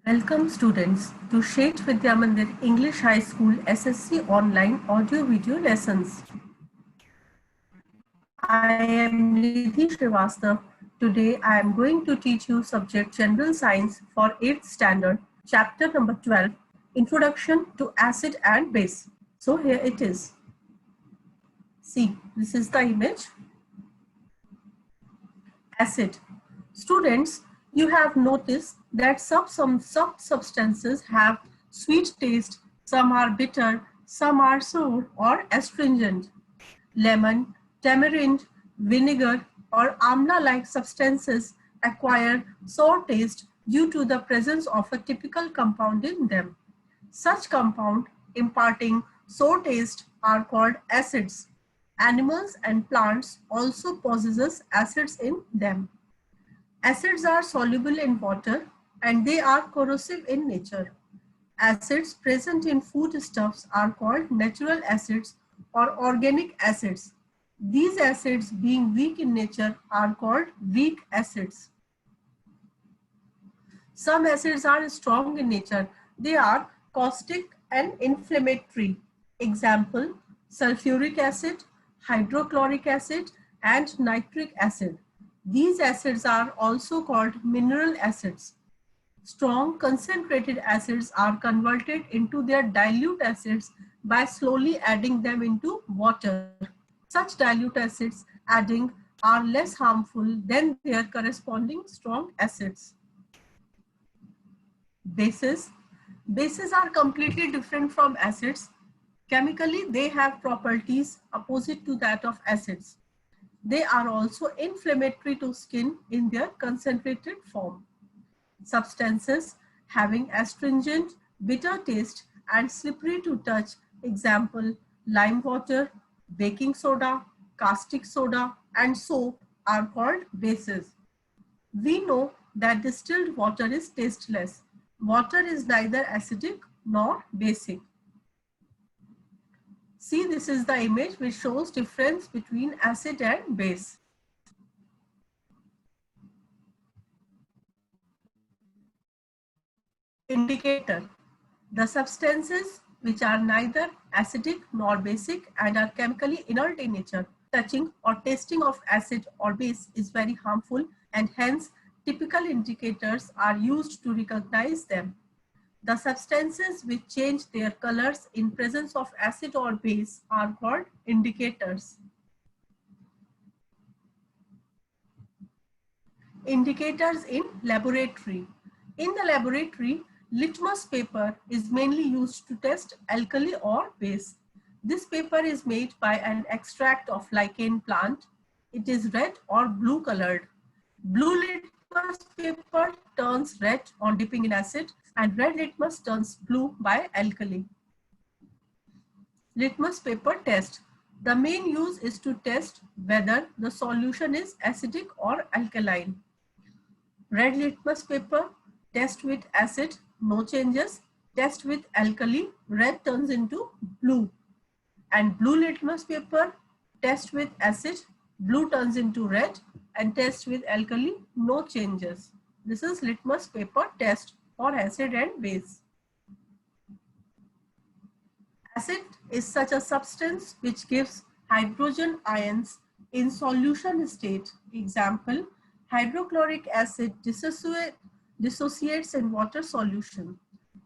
Welcome students to Shet Vidya Mandir English High School SSC online audio video lessons. I am Nidhi Srivastav. Today I am going to teach you subject General Science for 8th standard, chapter number 12, Introduction to Acid and Base. So here it is. See, this is the image. Acid. Students, you have noticed that some substances have sweet taste, some are bitter, some are sour or astringent. Lemon, tamarind, vinegar or amla-like substances acquire sour taste due to the presence of a typical compound in them. Such compound imparting sour taste are called acids. Animals and plants also possess acids in them. Acids are soluble in water and they are corrosive in nature. Acids present in foodstuffs are called natural acids or organic acids. These acids, being weak in nature, are called weak acids. Some acids are strong in nature. They are caustic and inflammatory. Example, sulfuric acid, hydrochloric acid, and nitric acid. These acids are also called mineral acids. Strong concentrated acids are converted into their dilute acids by slowly adding them into water. Such dilute acids adding are less harmful than their corresponding strong acids. Bases. Bases are completely different from acids. Chemically, they have properties opposite to that of acids. They are also inflammatory to skin in their concentrated form. Substances having astringent, bitter taste and slippery to touch, example, lime water, baking soda, caustic soda, and soap are called bases. We know that distilled water is tasteless. Water is neither acidic nor basic. See, this is the image which shows difference between acid and base. Indicator. The substances which are neither acidic nor basic and are chemically inert in nature, touching or tasting of acid or base is very harmful and hence typical indicators are used to recognize them. The substances which change their colors in presence of acid or base are called indicators. Indicators in laboratory. In the laboratory, litmus paper is mainly used to test alkali or base. This paper is made by an extract of lichen plant. It is red or blue colored. Blue litmus paper turns red on dipping in acid and red litmus turns blue by alkali. Litmus paper test. The main use is to test whether the solution is acidic or alkaline. Red litmus paper, test with acid, no changes. Test with alkali, red turns into blue. And blue litmus paper, test with acid, blue turns into red, and test with alkali, no changes. This is litmus paper test for acid and base. Acid is such a substance which gives hydrogen ions in solution state. Example, hydrochloric acid dissociates in water solution.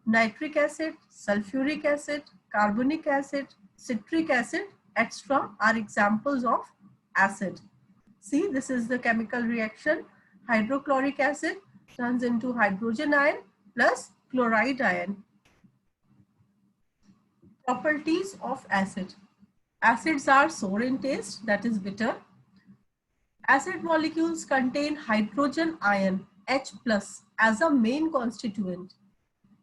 Nitric acid, sulfuric acid, carbonic acid, citric acid, etc. are examples of acid. See, this is the chemical reaction. Hydrochloric acid turns into hydrogen ion plus chloride ion. Properties of acid. Acids are sour in taste, that is bitter. Acid molecules contain hydrogen ion H+ as a main constituent.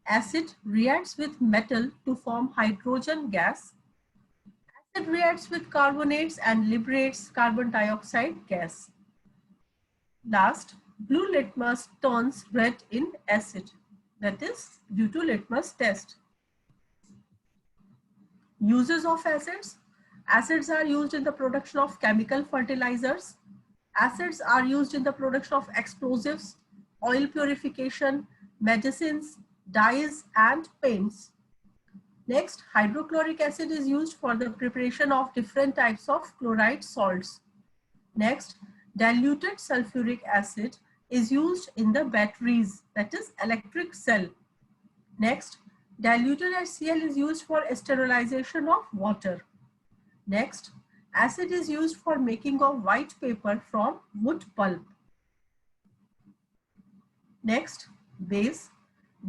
Acid reacts with metal to form hydrogen gas. Acid reacts with carbonates and liberates carbon dioxide gas. Last, blue litmus turns red in acid, that is due to litmus test. Uses of acids. Acids are used in the production of chemical fertilizers. Acids are used in the production of explosives, oil purification, medicines, dyes and paints. Next, hydrochloric acid is used for the preparation of different types of chloride salts. Next, diluted sulfuric acid is used in the batteries, that is electric cell. Next, diluted HCl is used for sterilization of water. Next, acid is used for making of white paper from wood pulp. Next, base.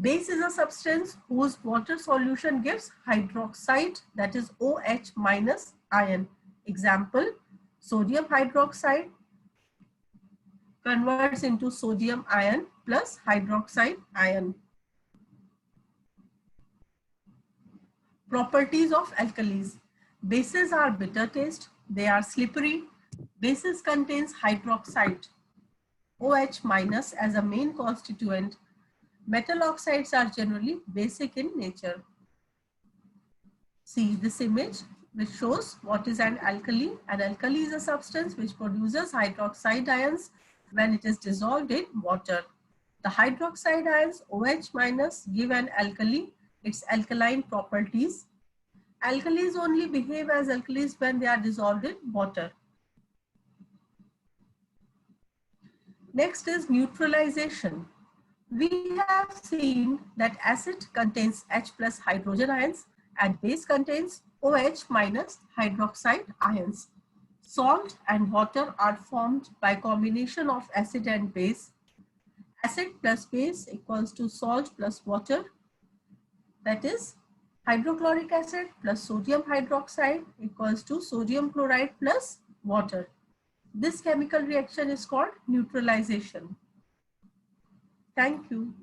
Base is a substance whose water solution gives hydroxide, that is OH minus ion. Example, sodium hydroxide converts into sodium ion plus hydroxide ion. Properties of alkalis. Bases are bitter taste, they are slippery. Bases contains hydroxide, OH minus as a main constituent. Metal oxides are generally basic in nature. See this image which shows what is an alkali. An alkali is a substance which produces hydroxide ions when it is dissolved in water. The hydroxide ions OH minus give an alkali its alkaline properties. Alkalis only behave as alkalis when they are dissolved in water. Next is neutralization. We have seen that acid contains H plus hydrogen ions and base contains OH minus hydroxide ions. Salt and water are formed by combination of acid and base. Acid plus base equals to salt plus water, that is hydrochloric acid plus sodium hydroxide equals to sodium chloride plus water. This chemical reaction is called neutralization. Thank you.